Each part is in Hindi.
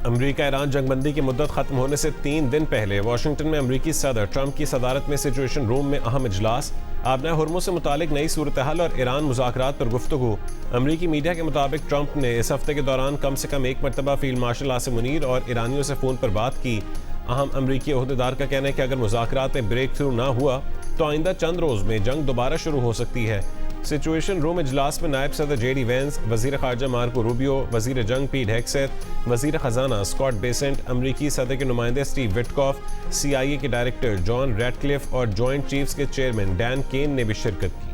अमरीका ईरान जंगबंदी की मुद्दत खत्म होने से 3 दिन पहले वाशिंगटन में अमरीकी सदर ट्रंप की सदारत में सिचुएशन रूम में अहम इजलास, आबना हुर्मुज़ से मुतालिक नई सूरत हाल और ईरान मुज़ाकरात पर गुफ्तगू। अमरीकी मीडिया के मुताबिक ट्रंप ने इस हफ्ते के दौरान कम से कम एक मरतबा फील्ड मार्शल आसिम मुनीर और ईरानियों से फ़ोन पर बात की। अहम अमरीकी ओहदेदार का कहना है कि अगर मुज़ाकरात में ब्रेक थ्रू ना हुआ तो आइंदा चंद रोज़ में जंग दोबारा शुरू हो सकती है। सिचुएशन रूम इजलास में नायब सदर जेडी वेंस, वजीर खारजा मार्को रूबियो, वजीर जंग पीट हेगसेथ, वजीर खजाना स्कॉट बेसेंट, अमरीकी सदर के नुमाइंदे स्टीव विटकॉफ, CIA के डायरेक्टर जॉन रैटक्लिफ और जॉइंट चीफ्स के चेयरमैन डैन केन ने भी शिरकत की।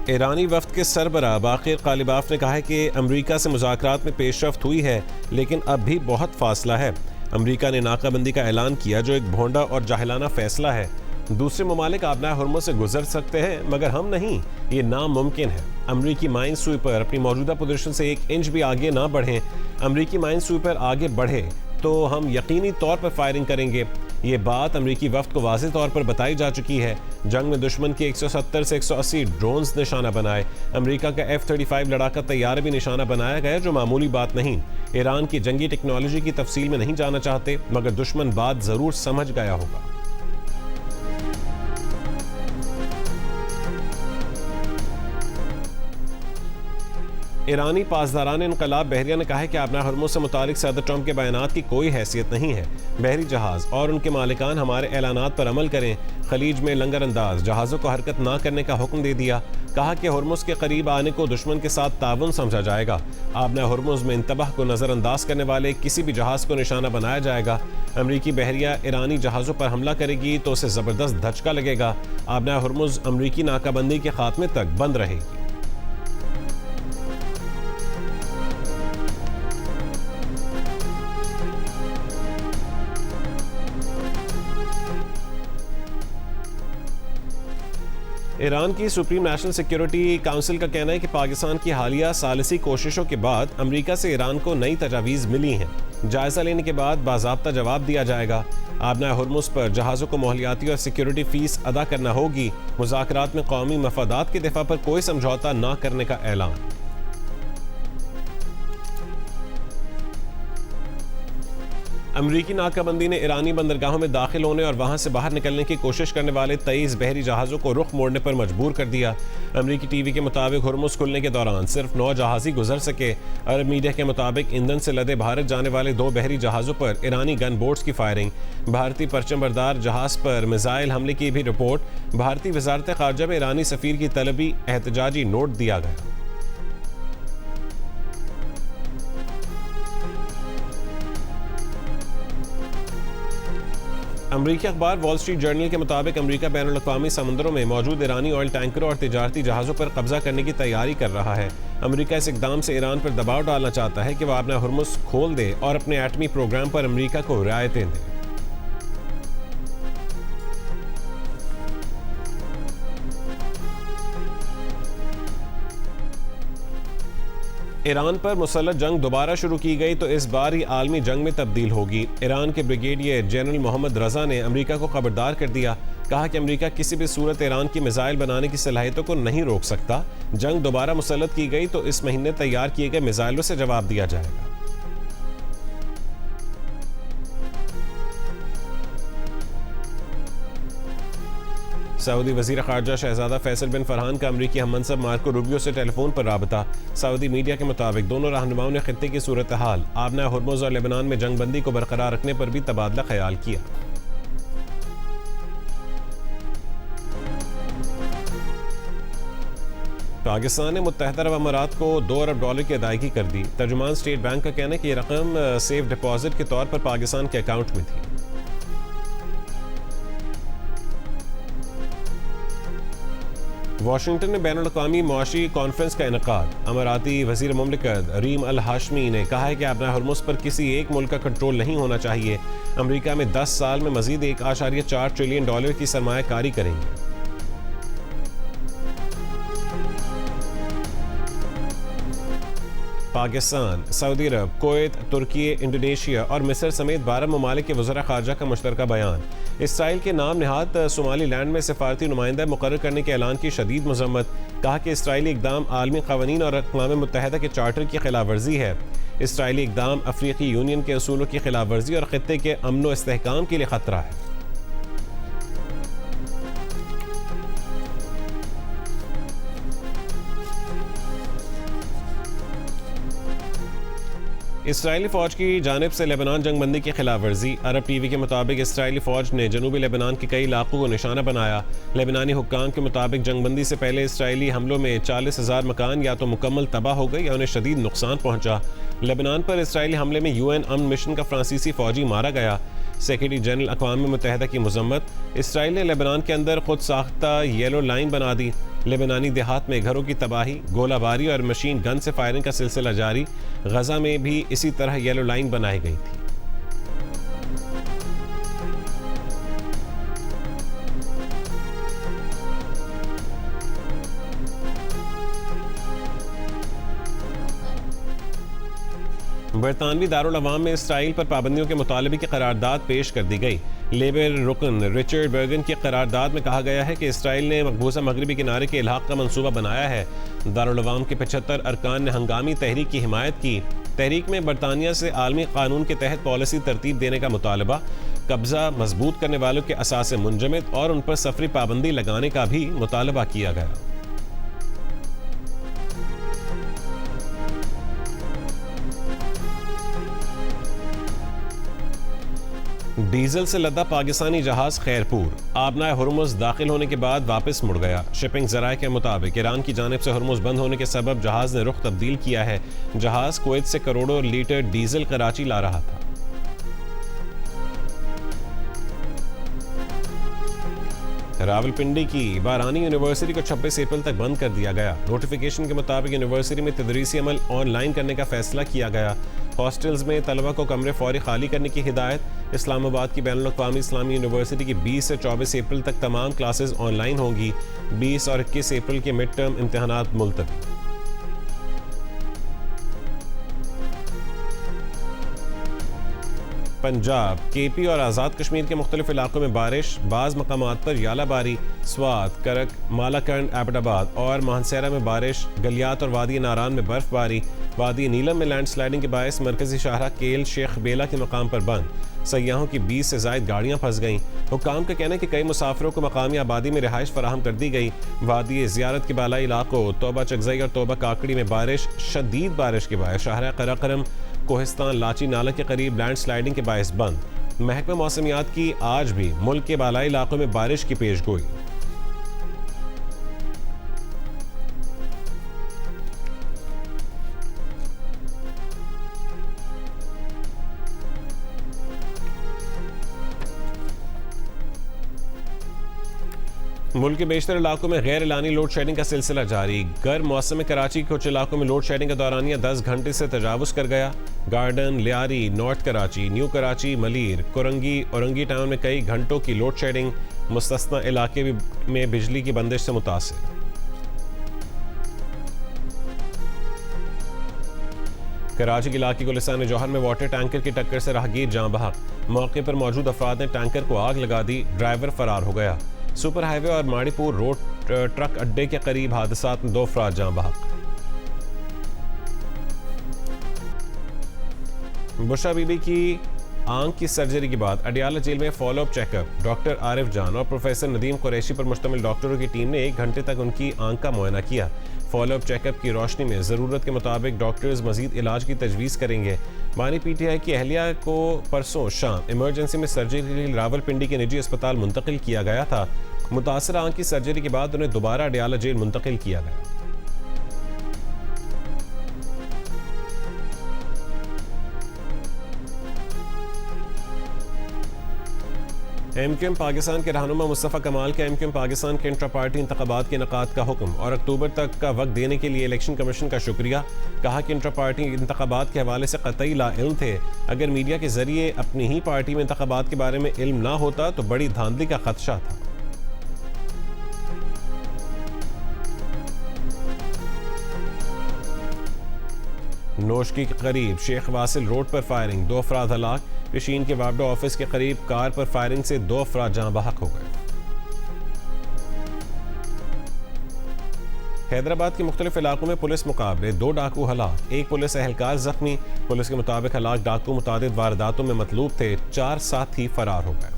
ईरानी वफ्द के सरबराह बाक़िर ग़ालिबाफ ने कहा है कि अमरीका से मुज़ाकरात में पेशरफ्त हुई है, लेकिन अब भी बहुत फासला है। अमरीका ने नाकाबंदी का ऐलान किया, जो एक भोंडा और जाहिलाना फैसला है। दूसरे ममालिक आबना हुर्मुज़ से गुजर सकते हैं, मगर हम नहीं, ये नामुमकिन है। अमरीकी माइन स्वीपर अपनी मौजूदा पोजीशन से 1 इंच भी आगे ना बढ़ें। अमरीकी माइन स्वीपर आगे बढ़े तो हम यकीनी तौर पर फायरिंग करेंगे। ये बात अमरीकी वफ्द को वाज़ेह तौर पर बताई जा चुकी है। जंग में दुश्मन के 170 से 180 ड्रोन्स निशाना बनाए। अमरीका का F-35 लड़ाका तैयार भी निशाना बनाया गया, जो मामूली बात नहीं। ईरान की जंगी टेक्नोलॉजी की तफसील में नहीं जाना चाहते, मगर दुश्मन बात ज़रूर समझ गया होगा। ईरानी पासदारान इनकलाब बहरिया ने कहा है कि आबना हुर्मुज़ से मुतालिक सदर ट्रंप के बयानात की कोई हैसियत नहीं है। बहरी जहाज़ और उनके मालिकान हमारे ऐलानात पर अमल करें। खलीज में लंगर अंदाज जहाज़ों को हरकत ना करने का हुक्म दे दिया। कहा कि हुर्मुज़ के करीब आने को दुश्मन के साथ ताउन समझा जाएगा। आबना हुर्मुज़ में इंतबाह को नज़रअंदाज करने वाले किसी भी जहाज़ को निशाना बनाया जाएगा। अमरीकी बहरिया ईरानी जहाज़ों पर हमला करेगी तो उसे ज़बरदस्त धचका लगेगा। आबना हुर्मुज़ अमरीकी नाकाबंदी के खात्मे तक बंद रहेगी। ईरान की सुप्रीम नेशनल सिक्योरिटी काउंसिल का कहना है कि पाकिस्तान की हालिया सालिसी कोशिशों के बाद अमेरिका से ईरान को नई तजावीज़ मिली हैं। जायज़ा लेने के बाद बाज़ाब्ता जवाब दिया जाएगा। आबना हुर्मुज़ पर जहाज़ों को मोहलियाती और सिक्योरिटी फ़ीस अदा करना होगी। मुज़ाकरात में कौमी मफादात के दिफा पर कोई समझौता न करने का ऐलान। अमरीकी नाकाबंदी ने ईरानी बंदरगाहों में दाखिल होने और वहां से बाहर निकलने की कोशिश करने वाले 23 बहरी जहाज़ों को रुख मोड़ने पर मजबूर कर दिया। अमरीकी टीवी के मुताबिक हुर्मुज़ खुलने के दौरान सिर्फ 9 जहाज़ ही गुजर सके। अरब मीडिया के मुताबिक ईंधन से लदे भारत जाने वाले 2 बहरी जहाज़ों पर ईरानी गन बोट्स की फायरिंग। भारतीय परचम बरदार जहाज़ पर मिसाइल हमले की भी रिपोर्ट। भारतीय वजारत खारजा में ईरानी सफ़ीर की तलबी एहतजाजी नोट दिया गया। अमरीकी अखबार वॉल स्ट्रीट जर्नल के मुताबिक अमरीका बैनुल-अक़वामी समुंदरों में मौजूद ईरानी ऑयल टैंकरों और तिजारती जहाज़ों पर कब्जा करने की तैयारी कर रहा है। अमरीका इस इक़दाम से ईरान पर दबाव डालना चाहता है कि वह आबना हुर्मुज़ खोल दे और अपने एटमी प्रोग्राम पर अमरीका को रियायतें दे। ईरान पर मुसल्लत जंग दोबारा शुरू की गई तो इस बार ही आलमी जंग में तब्दील होगी। ईरान के ब्रिगेडियर जनरल मोहम्मद रजा ने अमेरिका को खबरदार कर दिया। कहा कि अमेरिका किसी भी सूरत ईरान की मिसाइल बनाने की सलाहियतों को नहीं रोक सकता। जंग दोबारा मुसल्लत की गई तो इस महीने तैयार किए गए मिसाइलों से जवाब दिया जाएगा। सऊदी वजीर खारजा शहजादा फैसल बिन फरहान का अमरीकी हममनसब मार्को रूबियो से टेलीफोन पर राबता। सऊदी मीडिया के मुताबिक दोनों रहनुमाओं ने खित्ते की सूरत हाल, आबना हुर्मुज़ और लेबनान में जंगबंदी को बरकरार रखने पर भी तबादला ख्याल किया। पाकिस्तान ने मुत्तहदा अरब अमारात को $2 अरब की अदायगी कर दी। तर्जुमान स्टेट बैंक का कहना है कि यह रकम सेफ डिपॉजिट के तौर पर पाकिस्तान के अकाउंट में थी। वाशिंगटन में बैनुल-अक़वामी मुआशी कॉन्फ्रेंस का इनेकाद। अमाराती वज़ीर मुमलिकत रीम अल हाशमी ने कहा है कि आबना हुर्मुज़ पर किसी एक मुल्क का कंट्रोल नहीं होना चाहिए। अमेरिका में 10 साल में मज़ीद $1.4 ट्रिलियन की सरमायाकारी करेंगे। पाकिस्तान, सऊदी अरब, कुवैत, तुर्की, इंडोनेशिया और मिस्र समेत 12 ममालिक के वज़रा ख़ारजा का मुश्तरका बयान। इसराइल के नाम नहाद सोमालीलैंड में सफारती नुमाइंदा मुकर्रर करने के ऐलान की शदीद मज़म्मत। कहा कि इसराइली इक़दाम आलमी क़वानीन और अक़वाम मुत्तहिदा के चार्टर की खिलाफ वर्जी है। इसराइली इक़दाम अफ्रीकी यूनियन के असूलों की खिलाफ वर्जी और ख़ित्ते के अमन व इस्तेहकाम के लिए ख़तरा है। इसराइली फ़ौज की जानिब से लेबनान जंग बंदी की खिलाफ वर्जी। अरब टीवी के मुताबिक इसराइली फ़ौज ने जनूबी लेबनान के कई इलाकों को निशाना बनाया। लेबनानी हुक्काम के मुताबिक जंग बंदी से पहले इसराइली हमलों में 40,000 मकान या तो मुकम्मल तबाह हो गए या उन्हें शदीद नुकसान पहुंचा। लेबनान पर इसराइली हमले में UN अमन मिशन का फ्रांसीसी फ़ौजी मारा गया। सेक्रेटरी जनरल अक़वाम मुत्तहिदा की मज़म्मत। इसराइल ने लेबनान के अंदर खुद साख्ता येलो लाइन बना दी। लेबनानी देहात में घरों की तबाही, गोलाबारी और मशीन गन से फायरिंग का सिलसिला जारी। गजा में भी इसी तरह येलो लाइन बनाई गई थी। बरतानवी दारुल अवाम में इसराइल पर पाबंदियों के मुतालबे की करारदाद पेश कर दी गई। लेबर रुकन रिचर्ड बर्गन की करारदाद में कहा गया है कि इसराइल ने मकबूजा मगरबी किनारे के इलाक़ का मंसूबा बनाया है। दारुल अवाम के 75 अरकान ने हंगामी तहरीक की हिमायत की। तहरीक में बरतानिया से आलमी कानून के तहत पॉलिसी तरतीब देने का मुतालबा, कब्जा मजबूत करने वालों के असासे मुंजमद और उन पर सफरी पाबंदी लगाने का भी मुतालबा किया गया। डीजल से लदा पाकिस्तानी जहाज खैरपुर आबनाए हुर्मुज़ दाखिल होने के बाद वापस मुड़ गया। शिपिंग ज़राए के मुताबिक ईरान की जानिब से हुर्मुज़ बंद होने के सबब जहाज ने रुख तब्दील किया है। जहाज कुवैत से करोड़ों लीटर डीजल कराची ला रहा था। रावलपिंडी की बारानी यूनिवर्सिटी को 26 अप्रैल तक बंद कर दिया गया। नोटिफिकेशन के मुताबिक यूनिवर्सिटी में तदरीसी अमल ऑनलाइन करने का फैसला किया गया। हॉस्टल्स में तलबा को कमरे फौरी खाली करने की हिदायत। इस्लामाबाद की बैनुल अक़वामी इस्लामी यूनिवर्सिटी की 20 से 24 अप्रैल तक तमाम क्लासेस ऑनलाइन होंगी। 20 और 21 अप्रैल के मिड टर्म इम्तहानात मुलतवी। पंजाब, KP और आज़ाद कश्मीर के मुख्तलिफ इलाकों में बारिश, बाज़ मकामात पर यालाबारी। स्वात, करक, मालाकंड, एबटाबाद और मानसेरा में बारिश। गलियात और वादी नारान में बर्फबारी। वादी नीलम में लैंड स्लाइडिंग के बायस मरकजी शाहरा केल शेख बेला के मकाम पर बंद। सयाहों की 20 से ज़ायद गाड़ियाँ फंस गईं। हुक्काम का कहना है कि कई मुसाफिरों को मकामी आबादी में रिहाइश फराहम कर दी गई। वादी ज़ियारत के बालाई इलाकों तोबा चगजई और तोबा काकड़ी में बारिश, शदीद बारिश के बायस शाहरा कराकरम, कोहिस्तान, लाची नाला के करीब लैंड स्लाइडिंग के बायस बंद। महकमा मौसमियात की आज भी मुल्क के बालाई इलाकों में बारिश की पेशगोई। मुल्क के बेशतर इलाकों में गैर एलानी लोड शेडिंग का सिलसिला जारी। गर्म मौसम में कराची के कुछ इलाकों में लोड शेडिंग का दौरानिया 10 घंटे से तजावुज़ कर गया। Garden, Lyari, north Karachi, new Karachi, Malir, Korangi, Orangi town में कई घंटों की लोड शेडिंग। मुस्तस्ना इलाके में बिजली की बंदिश से मुतासिर। कराची के इलाके को लिसान जौहर में वाटर टैंकर की टक्कर से राहगीर जाँ बहक। मौके पर मौजूद अफराद ने टैंकर को आग लगा दी। ड्राइवर फरार हो गया। सुपर हाईवे और माड़ीपुर रोड ट्रक अड्डे के करीब हादसात में 2 अफराद जाँ बहक। बुशरा बीबी की आंख की सर्जरी के बाद अडियाला जेल में फॉलोअप चेकअप। डॉक्टर आरिफ जान और प्रोफेसर नदीम कुरैशी पर मुश्तमिल डॉक्टरों की टीम ने 1 घंटे तक उनकी आंख का मुआयना किया। फॉलोअप चेकअप की रोशनी में ज़रूरत के मुताबिक डॉक्टर्स मजीद इलाज की तजवीज़ करेंगे। बानी PTI की अहलिया को परसों शाम इमरजेंसी में सर्जरी के लिए रावलपिंडी के निजी अस्पताल मुंतकिल किया गया था। मुतासरा आंख की सर्जरी के बाद उन्हें दोबारा अडियाला जेल मुंतकिल किया गया। MQM पाकिस्तान के रहनुमा मुस्तफ़ा कमाल का MQM पाकिस्तान के इंट्रा पार्टी इंतखाबात के इनेकाद का हुक्म और अक्टूबर तक का वक्त देने के लिए इलेक्शन कमीशन का शुक्रिया। कहा कि इंट्रा पार्टी इंतखाबात के हवाले से कतई लाइल्म थे। अगर मीडिया के जरिए अपनी ही पार्टी में इंतखाबात के बारे में इल्म ना होता तो बड़ी धांधली का खदशा था। नोशकी के करीब शेख वासिल रोड पर फायरिंग, 2 अफराद हलाक। पेशीन के वापडा ऑफिस के करीब कार पर फायरिंग से 2 अफराद जहां बहक हो गए। हैदराबाद के मुख्तलिफ इलाकों में पुलिस मुकाबले, 2 डाकू हलाक, 1 पुलिस एहलकार जख्मी। पुलिस के मुताबिक हलाक डाकू मुतादिद वारदातों में मतलूब थे, 4 साथी फरार हो गए।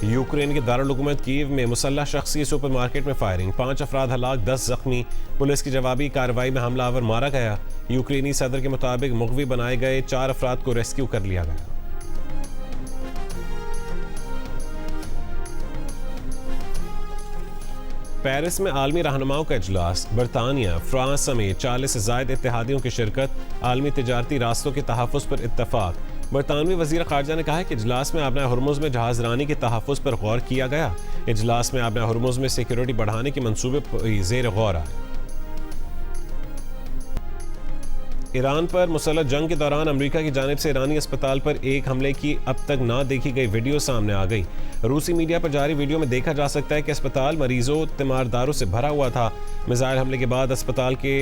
यूक्रेन के दारुल हुकूमत कीव में मुसल्लह शख्स की सुपरमार्केट में फायरिंग, 5 अफराद हलाक, 10 जख्मी। पुलिस की जवाबी कार्रवाई में हमलावर मारा गया। यूक्रेनी सदर के मुताबिक मुगवी बनाए गए 4 अफराद को रेस्क्यू कर लिया गया। पेरिस में आलमी रहनुमाओं का इजलास, बरतानिया, फ्रांस समेत 40 से ज़ायद इत्तेहादियों की शिरकत, आलमी तिजारती रास्तों के तहफ़्फ़ुज़ पर इत्तफ़ाक़। बरतानवी वज़ीर ख़ारजा ने कहा है कि इजलास में आबना हुर्मुज़ में जहाज़ रानी के तहफ़्फ़ुज़ पर गौर किया गया। इजलास में आबना हुर्मुज़ में सिक्योरिटी बढ़ाने के मंसूबे ज़ेर गौर आए। ईरान पर मुसल्लह जंग के दौरान अमेरिका की जानिब से ईरानी अस्पताल पर एक हमले की अब तक ना देखी गई वीडियो सामने आ गई। रूसी मीडिया पर जारी वीडियो में देखा जा सकता है कि अस्पताल मरीजों तीमारदारों से भरा हुआ था। मिसाइल हमले के बाद अस्पताल के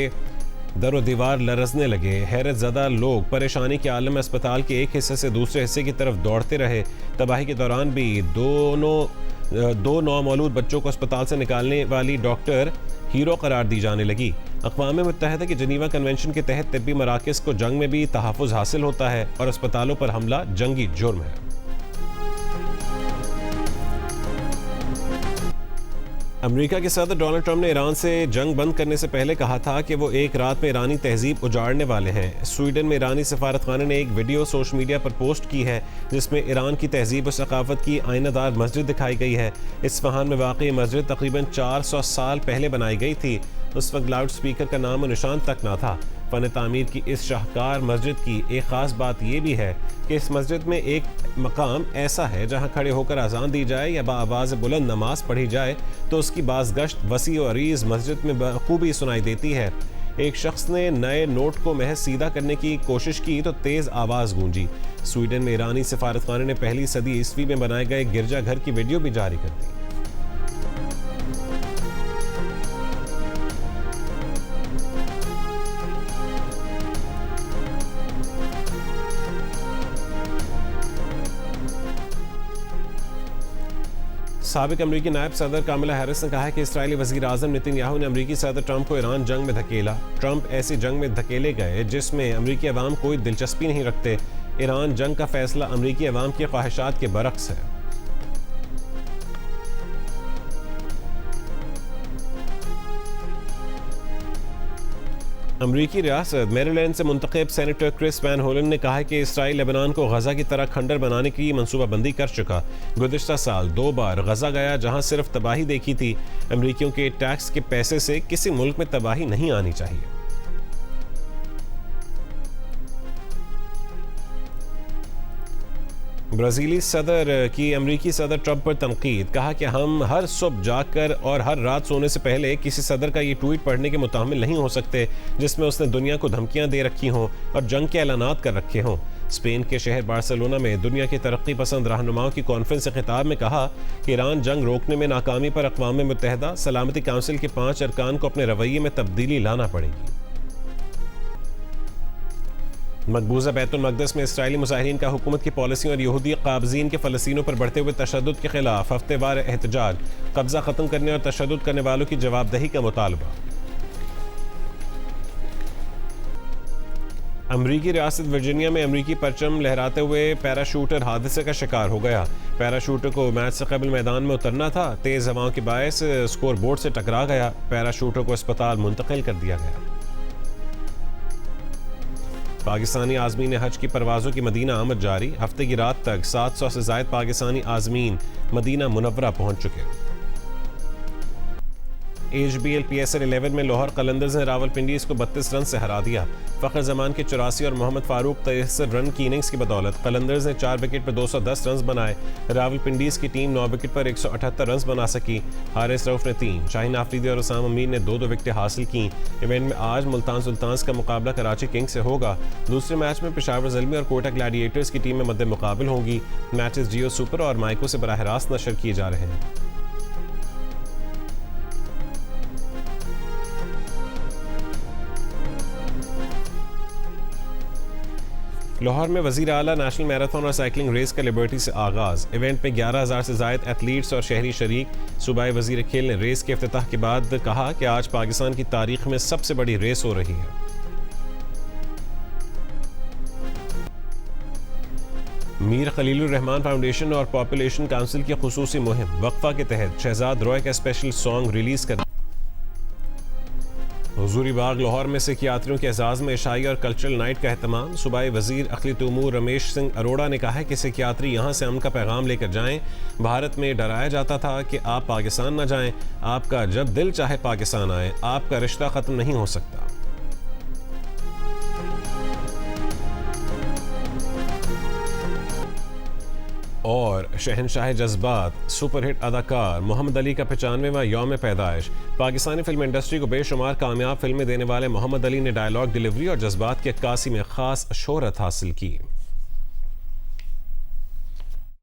दर दीवार लरजने लगे। हैरत ज़दा लोग परेशानी के आलम में अस्पताल के एक हिस्से से दूसरे हिस्से की तरफ दौड़ते रहे। तबाही के दौरान भी दो नौमौलूद बच्चों को अस्पताल से निकालने वाली डॉक्टर हीरो करार दी जाने लगी। अक़वाम मुत्तहिदा के जनीवा कन्वेंशन के तहत तिब्बी मराकज़ को जंग में भी तहफ़्फ़ुज़ हासिल होता है और अस्पतालों पर हमला जंगी जुर्म है। अमेरिका के सदर डोनाल्ड ट्रंप ने ईरान से जंग बंद करने से पहले कहा था कि वो एक रात में ईरानी तहजीब उजाड़ने वाले हैं। स्वीडन में ईरानी सफारतखाने ने एक वीडियो सोशल मीडिया पर पोस्ट की है जिसमें ईरान की तहजीब और सकाफत की आईनादार मस्जिद दिखाई गई है। इस्फहान में वाक़ई मस्जिद तकरीबन 400 साल पहले बनाई गई थी। उस वक्त लाउड स्पीकर का नाम और निशान तक ना था। फ़न तामीर की इस शाहकार मस्जिद की एक ख़ास बात यह भी है कि इस मस्जिद में एक मकाम ऐसा है जहां खड़े होकर अजान दी जाए या बाआवाज़ बुलंद नमाज पढ़ी जाए तो उसकी बाज़गश्त वसी और अरीज़ मस्जिद में बखूबी सुनाई देती है। एक शख्स ने नए नोट को महज सीधा करने की कोशिश की तो तेज़ आवाज़ गूंजी। स्वीडन में ईरानी सफारतखाने ने पहली सदी ईस्वी में बनाए गए गिरजाघर की वीडियो भी जारी कर दी। साबिक अमरीकी नायब सदर कामिला हैरिस ने कहा है कि इस्राएली वज़ीर आज़म नेतन्याहू ने अमरीकी सदर ट्रंप को ईरान जंग में धकेला। ट्रंप ऐसी जंग में धकेले गए जिसमें अमरीकी अवाम कोई दिलचस्पी नहीं रखते। ईरान जंग का फैसला अमरीकी अवाम की ख्वाहिशात के बरक्स है। अमरीकी रियासत मैरीलैंड से मुंतखब सेनेटर क्रिस वैन होलन ने कहा है कि इसराइल लेबनान को गजा की तरह खंडर बनाने की मनसूबाबंदी कर चुका। गुज़िश्ता साल 2 बार गजा गया जहां सिर्फ तबाही देखी थी। अमरीकियों के टैक्स के पैसे से किसी मुल्क में तबाही नहीं आनी चाहिए। ब्राज़ीली सदर की अमरीकी सदर ट्रंप पर तनकीद, कहा कि हम हर सुबह जागकर और हर रात सोने से पहले किसी सदर का ये ट्वीट पढ़ने के मुतामिल नहीं हो सकते जिसमें उसने दुनिया को धमकियां दे रखी हों और जंग के ऐलानात कर रखे हों। स्पेन के शहर बार्सिलोना में दुनिया की तरक्की पसंद रहनुमाओं की कॉन्फ्रेंस से खिताब में कहा कि ईरान जंग रोकने में नाकामी पर अक़वाम मुत्तहिदा सलामती काउंसिल के 5 अरकान को अपने रवैये में तब्दीली लाना पड़ेगी। मकबूजा बैतुल मक़दस में इसराइली मुजाहिरीन का हुकूमत की पॉलिसी और यहूदी काबज़ीन के फ़लस्तीनियों पर बढ़ते हुए तशद्दुद के खिलाफ हफ्तेवार एहतजाज, कब्ज़ा ख़त्म करने और तशद्दुद करने वालों की जवाबदही का मुतालबा। अमरीकी रियासत वर्जीनिया में अमरीकी परचम लहराते हुए पैराशूटर हादसे का शिकार हो गया। पैराशूटर को मैच से कबल मैदान में उतरना था, तेज़ हवाओं के बायस स्कोर बोर्ड से टकरा गया। पैराशूटर को अस्पताल मुंतकिल कर दिया गया। पाकिस्तानी आज़मीन हज की परवाज़ों की मदीना आमद जारी। हफ्ते की रात तक 700 से ज़ायद पाकिस्तानी आज़मीन मदीना मुनव्वरा पहुंच चुके। HBL PSL 11 में लाहौर कलंदर्स ने रावलपिंडीज़ को 32 रन से हरा दिया। फ़खर जमान के 84 और मोहम्मद फारूक 63 रन की इनिंग्स की बदौलत कलंदर्स ने 4 विकेट पर 210 रन बनाए। रावलपिंडीज़ की टीम 9 विकेट पर 178 रन बना सकी। हारिस रऊफ ने 3, शाहीन आफरीदी और उसाम अमीर ने 2-2 विकेटें हासिल की। इवेंट में आज मुल्तान सुल्तान्स का मुकाबला कराची किंग्स से होगा। दूसरे मैच में पेशावर ज़ल्मी और कोटा ग्लैडिएटर्स की टीम में मद्दे मुकाबल होंगी। मैचेस जियो सुपर और माइको से बराह रास्त नशर किए जा रहे हैं। लाहौर में वज़ीर आला नेशनल मैराथन और साइकिलिंग रेस का लिबर्टी से आगाज़। इवेंट में 11,000 से ज़ायद एथलीट्स और शहरी शरीक। सूबाई वज़ीर खेल ने रेस के इफ्तिताह के बाद कहा कि आज पाकिस्तान की तारीख में सबसे बड़ी रेस हो रही है। मीर खलीलुर रहमान फाउंडेशन और पॉपुलेशन काउंसिल की खुसूसी मुहिम वक्फा के तहत शहजाद रॉय का स्पेशल सॉन्ग रिलीज कर। हुजूरी बाग लाहौर में सिख यात्रियों के एजाज़ में इशाई और कल्चरल नाइट का एहतमाम। सूबाई वजीर अखिलत उमूर रमेश सिंह अरोड़ा ने कहा है कि सिख यात्री यहाँ से अमन का पैगाम लेकर जाएं। भारत में डराया जाता था कि आप पाकिस्तान न जाएं, आपका जब दिल चाहे पाकिस्तान आए, आपका रिश्ता ख़त्म नहीं हो सकता। और शहनशाह जज्बात सुपरहिट अदाकार मोहम्मद अली का 95वां यौम पैदाइश। पाकिस्तानी फिल्म इंडस्ट्री को बेशुमार कामयाब फिल्में देने वाले मोहम्मद अली ने डायलॉग डिलीवरी और जज्बात की अक्कासी में खास शोहरत हासिल की।